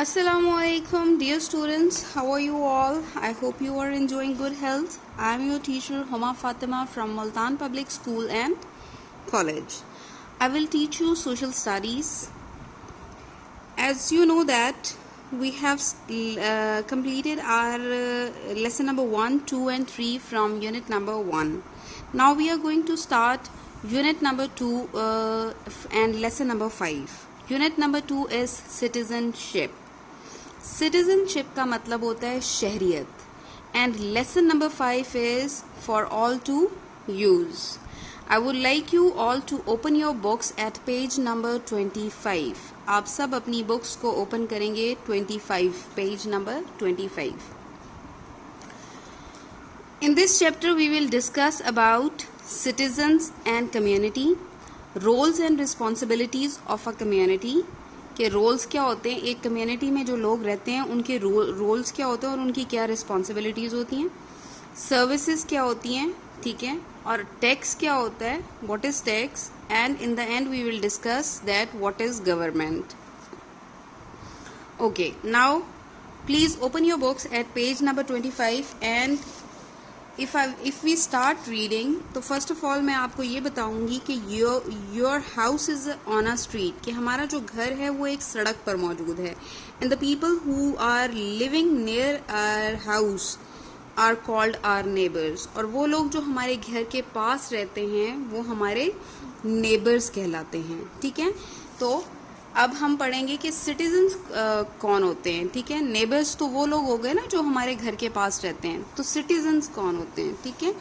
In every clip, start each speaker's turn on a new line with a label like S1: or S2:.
S1: Assalamualaikum, dear students. How are you all? I hope you are enjoying good health. I am your teacher Homa Fatima from Multan Public School and College. I will teach you social studies. As you know that we have completed our lesson number 1, 2 and 3 from unit number 1. Now we are going to start unit number 2 and lesson number 5. Unit number 2 is citizenship. Citizenship का मतलब होता है शहरियत. And lesson number 5 is for all to use. I would like you all to open your books at page number 25. आप सब अपनी books को open करेंगे 25, page number 25. In this chapter we will discuss about citizens and community, roles and responsibilities of a community. के roles क्या होते हैं, एक कम्युनिटी में जो लोग रहते हैं उनके रोल्स क्या होते हैं और उनकी क्या रिस्पॉन्सिबिलिटीज़ होती हैं, सर्विसेज क्या होती हैं, ठीक है, और टैक्स क्या होता है, what is tax, and in the end we will discuss that what is government. Okay, now please open your books at page number 25 and if we start reading, तो फर्स्ट ऑफ ऑल मैं आपको ये बताऊंगी कि your house is on a street, कि हमारा जो घर है वो एक सड़क पर मौजूद है. And the people who are living near our house are called our neighbours. और वो लोग जो हमारे घर के पास रहते हैं वो हमारे नेबर्स कहलाते हैं. ठीक है, तो अब हम पढ़ेंगे कि सिटीजन्स कौन होते हैं. ठीक है, नेबर्स तो वो लोग हो गए ना जो हमारे घर के पास रहते हैं, तो सिटीजन्स कौन होते हैं. ठीक है,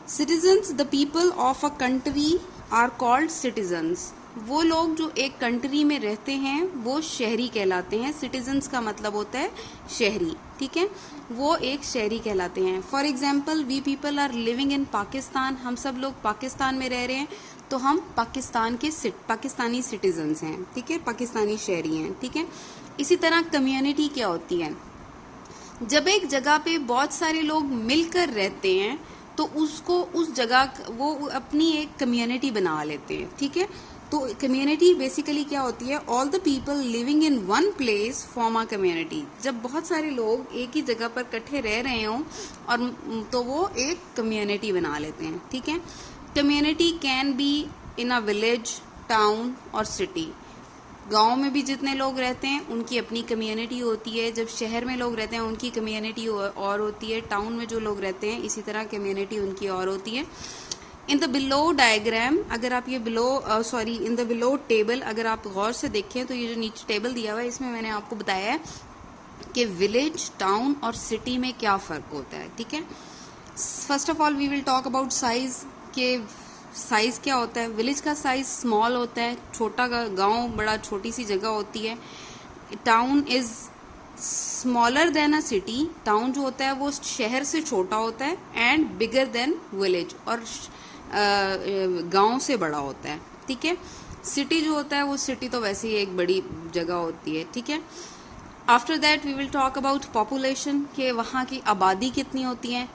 S1: citizens the people of a country are called citizens. वो लोग जो एक कंट्री में रहते हैं वो शहरी कहलाते हैं. सिटीजन्स का मतलब होता है शहरी. ठीक है, वो एक शहरी कहलाते हैं. For example, we people are living in Pakistan. हम सब लोग पाकिस्तान में रह रहे हैं तो हम पाकिस्तानी सिटीजन्स हैं. ठीक है, पाकिस्तानी शहरी हैं. ठीक है, इसी तरह कम्युनिटी क्या होती है, जब एक जगह पे बहुत सारे लोग मिलकर रहते हैं तो उसको उस जगह वो अपनी एक कम्युनिटी बना लेते हैं. ठीक है, तो कम्युनिटी बेसिकली क्या होती है, all the people living in one place form a community. जब बहुत सारे लोग एक ही जगह पर इकट्ठे रह रहे हों और तो वो एक कम्युनिटी बना लेते हैं. ठीक है, community can be in a village, town और सिटी. गांव में भी जितने लोग रहते हैं उनकी अपनी कम्युनिटी होती है. जब शहर में लोग रहते हैं उनकी कम्युनिटी और होती है. टाउन में जो लोग रहते हैं इसी तरह कम्युनिटी उनकी और होती है. इन द बिलो डायग्राम, अगर आप ये इन द बिलो टेबल अगर आप गौर से देखें तो ये जो नीचे टेबल दिया हुआ है इसमें मैंने आपको बताया है कि विलेज, टाउन और सिटी में क्या फ़र्क होता है. ठीक है, first of all we will talk about size, के साइज़ क्या होता है. विलेज का साइज़ स्मॉल होता है, छोटा. गांव बड़ा छोटी सी जगह होती है. Town is smaller than a city. Town जो होता है वो शहर से छोटा होता है. एंड बिगर देन विलेज, और गांव से बड़ा होता है. ठीक है, सिटी जो होता है वो सिटी तो वैसे ही एक बड़ी जगह होती है. ठीक है, after that we will talk about population, के वहाँ की आबादी कितनी होती है.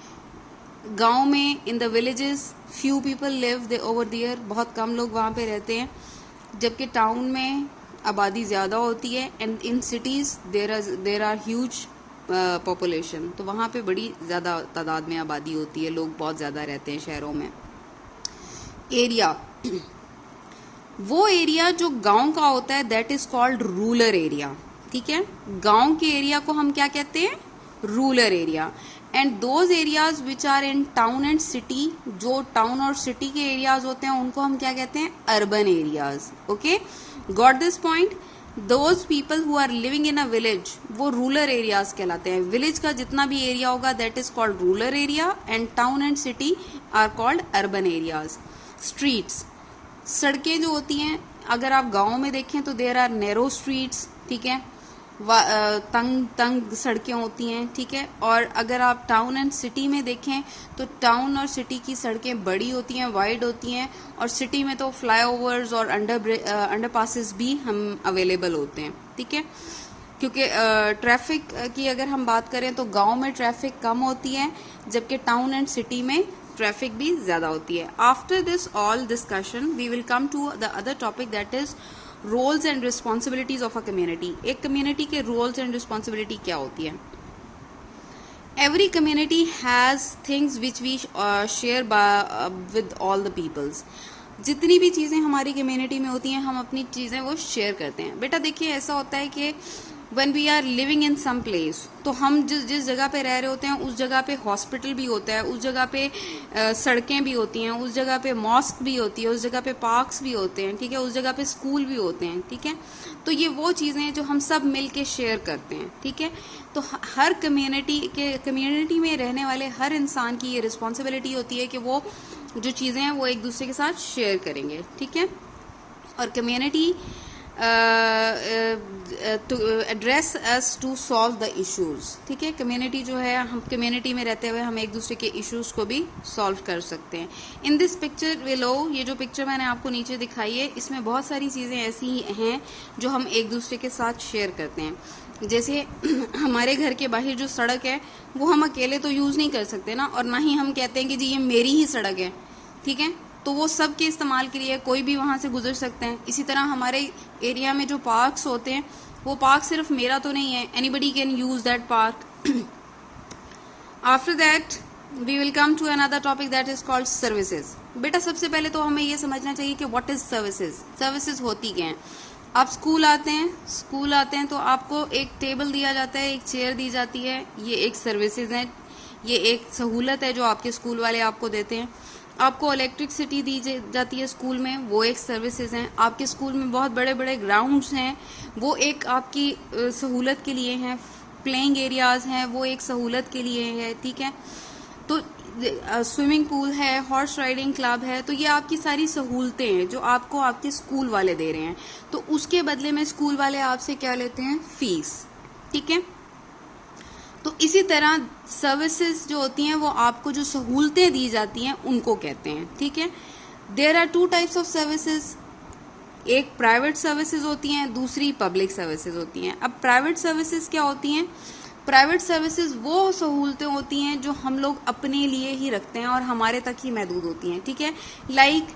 S1: गांव में in the villages few people live they over there, बहुत कम लोग वहाँ पे रहते हैं. जबकि टाउन में आबादी ज़्यादा होती है. And in cities there are huge population, तो वहाँ पे बड़ी ज़्यादा तादाद में आबादी होती है, लोग बहुत ज़्यादा रहते हैं शहरों में. एरिया, वो एरिया जो गांव का होता है that is called rural area. ठीक है, गांव के एरिया को हम क्या कहते हैं, rural area. And those areas which are in town and city, जो टाउन और सिटी के एरियाज होते हैं उनको हम क्या कहते हैं, urban areas. Okay, got this point. Those people who are living in a village वो रूरल एरियाज कहलाते हैं. विलेज का जितना भी एरिया होगा that is called rural area. And town and city are called urban areas. Streets, सड़कें जो होती हैं, अगर आप गाँव में देखें तो देर आर नैरो स्ट्रीट्स. ठीक है, तंग सड़कें होती हैं. ठीक है, और अगर आप टाउन एंड सिटी में देखें तो टाउन और सिटी की सड़कें बड़ी होती हैं, वाइड होती हैं. और सिटी में तो फ्लाईओवर्स और अंडर पासेस भी हम अवेलेबल होते हैं. ठीक है, क्योंकि ट्रैफिक की अगर हम बात करें तो गांव में ट्रैफिक कम होती है, जबकि टाउन एंड सिटी में ट्रैफिक भी ज़्यादा होती है. After this all discussion we will come to the other topic that is roles and responsibilities of a community. एक कम्युनिटी के रोल्स एंड रिस्पॉन्सिबिलिटी क्या होती है? Every community has things which we share with all the peoples. जितनी भी चीज़ें हमारी community में होती हैं हम अपनी चीज़ें वो शेयर करते हैं। बेटा देखिए ऐसा होता है कि when we are living in some place, तो हम जिस जगह पे रह रहे होते हैं उस जगह पे हॉस्पिटल भी होता है, उस जगह पे सड़कें भी होती हैं, उस जगह पे मॉस्क भी होती है, उस जगह पे पार्क्स भी होते हैं, ठीक है, उस जगह पे स्कूल भी होते हैं, ठीक है। तो ये वो चीज़ें हैं जो हम सब मिल के शेयर करते हैं, ठीक है। तो हर कम्युनिटी में रहने वाले हर इंसान की ये रिस्पॉन्सिबिलिटी होती है कि वो जो चीज़ें हैं वो एक दूसरे के साथ शेयर करेंगे, ठीक है। और community to address us to solve the issues, ठीक है। कम्युनिटी जो है, हम कम्युनिटी में रहते हुए हम एक दूसरे के इश्यूज को भी सॉल्व कर सकते हैं। इन दिस पिक्चर विलो, ये जो पिक्चर मैंने आपको नीचे दिखाई है इसमें बहुत सारी चीज़ें ऐसी हैं जो हम एक दूसरे के साथ शेयर करते हैं। जैसे हमारे घर के बाहर जो सड़क है वो हम अकेले तो यूज़ नहीं कर सकते ना, और ना ही हम कहते हैं कि जी ये मेरी ही सड़क है, ठीक है। तो वो सब के इस्तेमाल के लिए कोई भी वहाँ से गुजर सकते हैं। इसी तरह हमारे एरिया में जो पार्क्स होते हैं वो पार्क सिर्फ मेरा तो नहीं है, anybody can use that park. After that we will come to another topic that is called services. बेटा सबसे पहले तो हमें ये समझना चाहिए कि व्हाट इज सर्विसेज। सर्विसेज होती क्या हैं? आप स्कूल आते हैं तो आपको एक टेबल दिया जाता है, एक चेयर दी जाती है, ये एक सर्विसेज है, ये एक सहूलत है जो आपके स्कूल वाले आपको देते हैं। आपको इलेक्ट्रिसिटी दी जाती है स्कूल में, वो एक सर्विसेज हैं। आपके स्कूल में बहुत बड़े बड़े ग्राउंड्स हैं, वो एक आपकी सहूलत के लिए हैं। प्लेइंग एरियाज हैं, वो एक सहूलत के लिए है, ठीक है। तो स्विमिंग पूल है, हॉर्स राइडिंग क्लब है, तो ये आपकी सारी सहूलतें हैं जो आपको आपके स्कूल वाले दे रहे हैं। तो उसके बदले में स्कूल वाले आपसे क्या लेते हैं? फीस, ठीक है। तो इसी तरह सर्विसेज जो होती हैं वो आपको जो सहूलतें दी जाती हैं उनको कहते हैं, ठीक है। There are two types of services, एक प्राइवेट सर्विसेज होती हैं, दूसरी पब्लिक सर्विसेज होती हैं। अब प्राइवेट सर्विसेज क्या होती हैं? प्राइवेट सर्विसेज वो सहूलतें होती हैं जो हम लोग अपने लिए ही रखते हैं और हमारे तक ही महदूद होती हैं, ठीक है। लाइक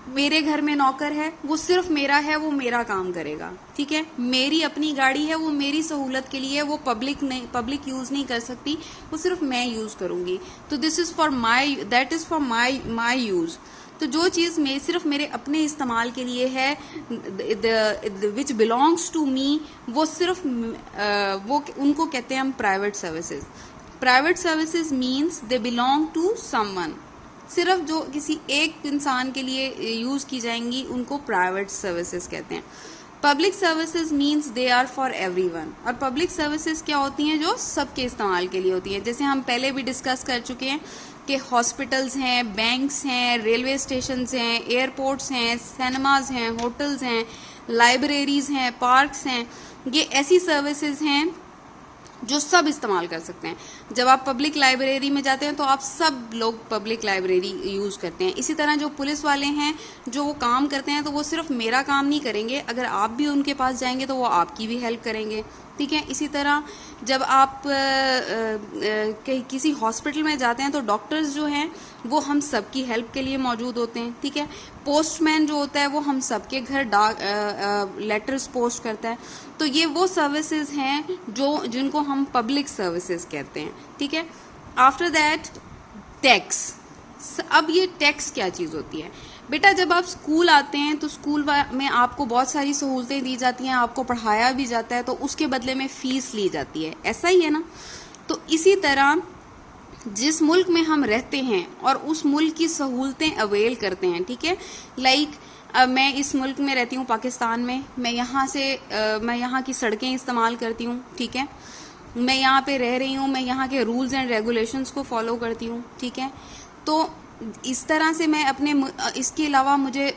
S1: मेरे घर में नौकर है, वो सिर्फ मेरा है, वो मेरा काम करेगा, ठीक है। मेरी अपनी गाड़ी है, वो मेरी सहूलत के लिए, वो पब्लिक यूज नहीं कर सकती, वो सिर्फ मैं यूज करूंगी। तो this is for my, that is for my use. तो जो चीज़ सिर्फ मेरे अपने इस्तेमाल के लिए है, विच बिलोंग्स टू मी, वो सिर्फ वो उनको कहते हैं हम private services. Private services means they belong to someone, सिर्फ जो किसी एक इंसान के लिए यूज की जाएंगी उनको प्राइवेट सर्विसेज कहते हैं। Public services means they are for everyone. और पब्लिक सर्विसेज क्या होती हैं? जो सबके इस्तेमाल के लिए होती हैं। जैसे हम पहले भी डिस्कस कर चुके हैं कि हॉस्पिटल्स हैं, बैंक्स हैं, रेलवे स्टेशंस हैं, एयरपोर्ट्स हैं, सिनेमाज हैं, होटल्स हैं, लाइब्रेरीज हैं, पार्क्स हैं, ये ऐसी सर्विसेज हैं जो सब इस्तेमाल कर सकते हैं। जब आप पब्लिक लाइब्रेरी में जाते हैं तो आप सब लोग पब्लिक लाइब्रेरी यूज़ करते हैं। इसी तरह जो पुलिस वाले हैं जो वो काम करते हैं तो वो सिर्फ मेरा काम नहीं करेंगे, अगर आप भी उनके पास जाएंगे तो वो आपकी भी हेल्प करेंगे, ठीक है। इसी तरह जब आप किसी हॉस्पिटल में जाते हैं तो डॉक्टर्स जो हैं वो हम सबकी हेल्प के लिए मौजूद होते हैं, ठीक है। पोस्टमैन जो होता है वो हम सबके घर लेटर्स पोस्ट करता है। तो ये वो सर्विसेज हैं जिनको हम पब्लिक सर्विसेज कहते हैं, ठीक है। After that tax. अब ये टैक्स क्या चीज़ होती है? बेटा जब आप स्कूल आते हैं तो स्कूल में आपको बहुत सारी सहूलतें दी जाती हैं, आपको पढ़ाया भी जाता है, तो उसके बदले में फीस ली जाती है, ऐसा ही है ना। तो इसी तरह जिस मुल्क में हम रहते हैं और उस मुल्क की सहूलतें अवेल करते हैं, ठीक है। लाइक मैं इस मुल्क में रहती हूँ पाकिस्तान में, मैं यहाँ की सड़कें इस्तेमाल करती हूँ, ठीक है। मैं यहाँ पे रह रही हूँ, मैं यहाँ के रूल्स एंड रेगुलेशंस को फॉलो करती हूँ, ठीक है। तो इस तरह से मैं इसके अलावा मुझे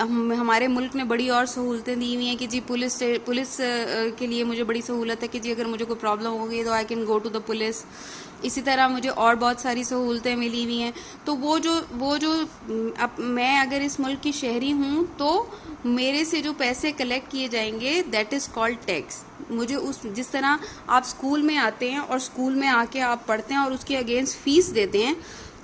S1: हमारे मुल्क ने बड़ी और सहूलतें दी हुई हैं कि जी पुलिस के लिए मुझे बड़ी सहूलत है कि जी अगर मुझे कोई प्रॉब्लम हो गई तो I can go to the police. इसी तरह मुझे और बहुत सारी सहूलतें मिली हुई हैं। तो वो जो अब मैं अगर इस मुल्क की शहरी हूँ तो मेरे से जो पैसे कलेक्ट किए जाएंगे दैट इज़ कॉल्ड टैक्स। मुझे जिस तरह आप स्कूल में आते हैं और स्कूल में आके आप पढ़ते हैं और उसके अगेंस्ट फीस देते हैं,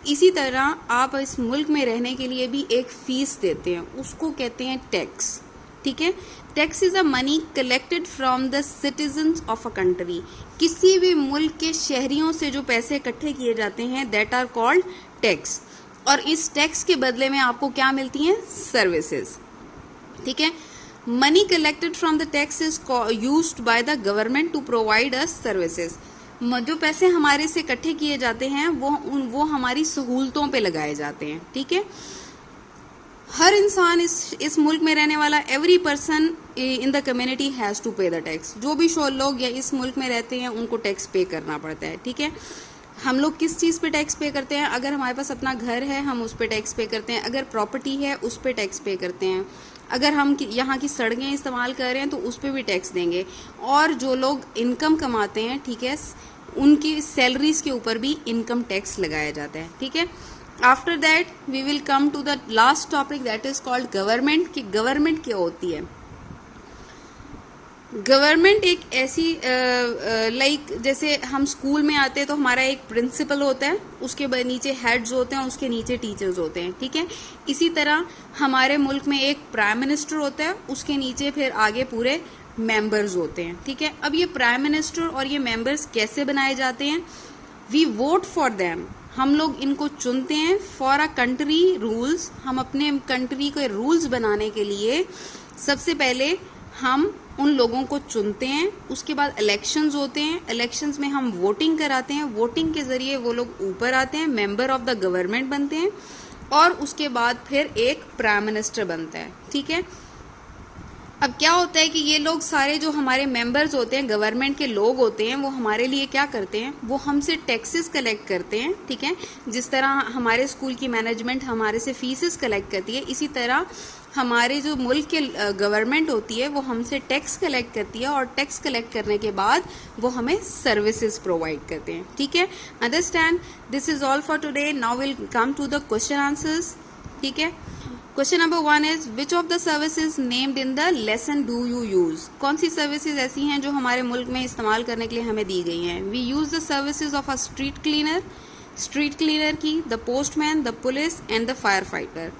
S1: इसी तरह आप इस मुल्क में रहने के लिए भी एक फीस देते हैं, उसको कहते हैं टैक्स, ठीक है। Tax is a money collected from the citizens of a country. किसी भी मुल्क के शहरियों से जो पैसे इकट्ठे किए जाते हैं दैट आर कॉल्ड टैक्स। और इस टैक्स के बदले में आपको क्या मिलती हैं? सर्विसेज। ठीक है, money collected from the tax is used by the government to provide us services. जो पैसे हमारे से इकट्ठे किए जाते हैं वो हमारी सहूलतों पे लगाए जाते हैं। ठीक है, हर इंसान इस मुल्क में रहने वाला every person in the community has to pay the tax. जो भी लोग या इस मुल्क में रहते हैं उनको टैक्स पे करना पड़ता है। ठीक है, हम लोग किस चीज़ पे टैक्स पे करते हैं? अगर हमारे पास अपना घर है हम उस पे टैक्स पे करते हैं, अगर प्रॉपर्टी है उस पे टैक्स पे करते हैं, अगर हम यहाँ की सड़कें इस्तेमाल कर रहे हैं तो उस पे भी टैक्स देंगे। और जो लोग इनकम कमाते हैं, ठीक है, उनकी सैलरीज के ऊपर भी इनकम टैक्स लगाया जाता है। ठीक है, after that we will come to the last topic that is called government. कि गवर्नमेंट क्या होती है? गवर्नमेंट एक ऐसी लाइक जैसे हम स्कूल में आते हैं तो हमारा एक प्रिंसिपल होता है, उसके नीचे हेड्स होते हैं, उसके नीचे टीचर्स होते हैं। ठीक है, इसी तरह हमारे मुल्क में एक प्राइम मिनिस्टर होता है, उसके नीचे फिर आगे पूरे मेंबर्स होते हैं। ठीक है, अब ये प्राइम मिनिस्टर और ये मेंबर्स कैसे बनाए जाते हैं? वी वोट फॉर देम, हम लोग इनको चुनते हैं। फॉर अ कंट्री रूल्स, हम अपने कंट्री के रूल्स बनाने के लिए सबसे पहले हम उन लोगों को चुनते हैं। उसके बाद इलेक्शंस होते हैं, इलेक्शंस में हम वोटिंग कराते हैं, वोटिंग के जरिए वो लोग ऊपर आते हैं, मेंबर ऑफ द गवर्नमेंट बनते हैं, और उसके बाद फिर एक प्राइम मिनिस्टर बनता है। ठीक है, अब क्या होता है कि ये लोग सारे जो हमारे मेंबर्स होते हैं, गवर्नमेंट के लोग होते हैं, वो हमारे लिए क्या करते हैं? वो हमसे टैक्सेस कलेक्ट करते हैं। ठीक है, जिस तरह हमारे स्कूल की मैनेजमेंट हमारे से फीसेस कलेक्ट करती है, इसी तरह हमारे जो मुल्क के गवर्नमेंट होती है वो हमसे टैक्स कलेक्ट करती है, और टैक्स कलेक्ट करने के बाद वो हमें सर्विसेज प्रोवाइड करते हैं। ठीक है, understand? This is all for today. Now will come to the question answers. ठीक है, question number 1 is which of the services named in the lesson do you use? कौन सी सर्विसेज ऐसी हैं जो हमारे मुल्क में इस्तेमाल करने के लिए हमें दी गई हैं? We use the services of a street cleaner की, the postman, the police and the fire fighter.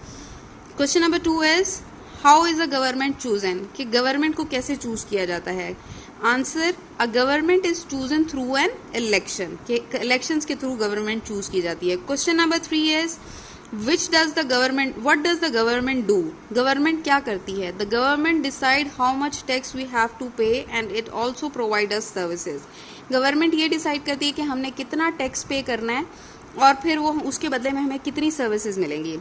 S1: Question number 2 is how is a government chosen? कि गवर्नमेंट को कैसे चूज किया जाता है? Answer, a government is chosen through an election. के elections के through government choose की जाती है। Question number 3 is what does the government do? Government क्या करती है? The government decide how much tax we have to pay and it also provide us services. Government ये decide करती है कि हमने कितना टैक्स पे करना है और फिर वो उसके बदले में हमें कितनी सर्विसेज मिलेंगी।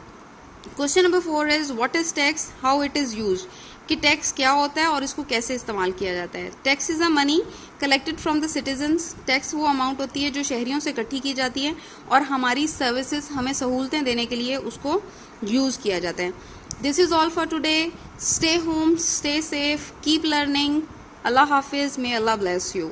S1: Question number 4 is what is tax, how it is used? कि टैक्स क्या होता है और इसको कैसे इस्तेमाल किया जाता है। Tax is a money collected from the citizens. Tax वो अमाउंट होती है जो शहरियों से इकट्ठी की जाती है और हमारी सर्विसेज, हमें सहूलतें देने के लिए उसको यूज किया जाता है। This is all for today. Stay home, stay safe, keep learning. Allah Hafiz, may Allah bless you.